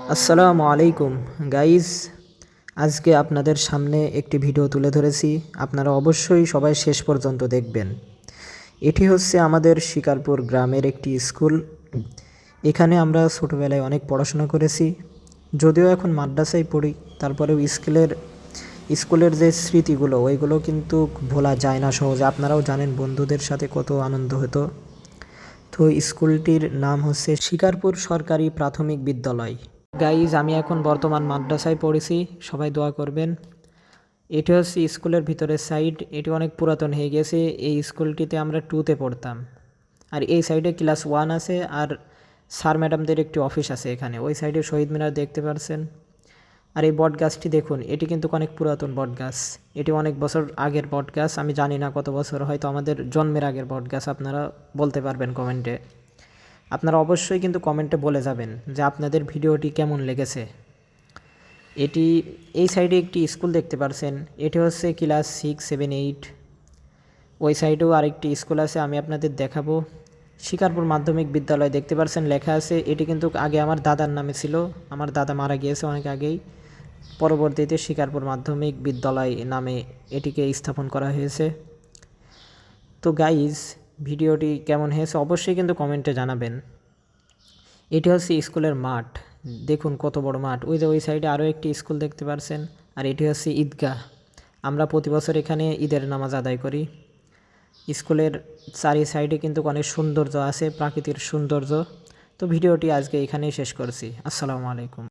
আসসালামু আলাইকুম গাইজ, আজকে আপনাদের সামনে একটি ভিডিও তুলে ধরেছি। আপনারা অবশ্যই সবাই শেষ পর্যন্ত দেখবেন। এটি হচ্ছে আমাদের শিকারপুর গ্রামের একটি স্কুল। এখানে আমরা ছোটোবেলায় অনেক পড়াশোনা করেছি, যদিও এখন মাদ্রাসায় পড়ি, তারপরেও স্কুলের যে স্মৃতিগুলো ওইগুলো কিন্তু ভোলা যায় না সহজে। আপনারাও জানেন বন্ধুদের সাথে কত আনন্দ হতো। তো স্কুলটির নাম হচ্ছে শিকারপুর সরকারি প্রাথমিক বিদ্যালয়। গাইজ, আমি এখন বর্তমান মাদ্রাসায় পড়েছি, সবাই দোয়া করবেন। এটি হচ্ছে স্কুলের ভিতরের সাইড। এটি অনেক পুরাতন হয়ে গেছে। এই স্কুলটিতে আমরা 2তে পড়তাম। আর এই সাইডে ক্লাস 1 আছে, আর স্যার ম্যাডামদের একটি অফিস আছে এখানে। ওই সাইডে শহীদ মিনার দেখতে পারছেন। আর এই বট গাছটি দেখুন, এটি কিন্তু অনেক পুরাতন বট গাছ। এটি অনেক বছর আগের বট গাছ। আমি জানি না কত বছর, হয়তো আমাদের জন্মের আগের বট গাছ। আপনারা বলতে পারবেন কমেন্টে। আপনারা অবশ্যই কিন্তু কমেন্টে বলে যাবেন যে আপনাদের ভিডিওটি কেমন লেগেছে। এই সাইডে একটি স্কুল দেখতে পারছেন। এটি হচ্ছে ক্লাস 6, 7, 8। ওই সাইডেও আরেকটি স্কুল আছে, আমি আপনাদের দেখাবো। শিকারপুর মাধ্যমিক বিদ্যালয় দেখতে পারছেন লেখা আছে। এটি কিন্তু আগে আমার দাদার নামে ছিল। আমার দাদা মারা গিয়েছে অনেক আগেই। পরবর্তীতে শিকারপুর মাধ্যমিক বিদ্যালয় নামে এটিকে স্থাপন করা হয়েছে। তো গাইজ, ভিডিওটি কেমন হয়েছে অবশ্যই কিন্তু কমেন্টে জানাবেন। এটি হচ্ছে স্কুলের মাঠ। দেখুন কত বড় মাঠ। ওই সাইডে আরও একটি স্কুল দেখতে পারছেন। আর এটি হচ্ছে ঈদগাহ। আমরা প্রতি বছর এখানে ঈদের নামাজ আদায় করি। স্কুলের চারি সাইডে কিন্তু অনেক সৌন্দর্য আছে, প্রাকৃতিক সৌন্দর্য। তো ভিডিওটি আজকে এখানেই শেষ করছি। আসসালামু আলাইকুম।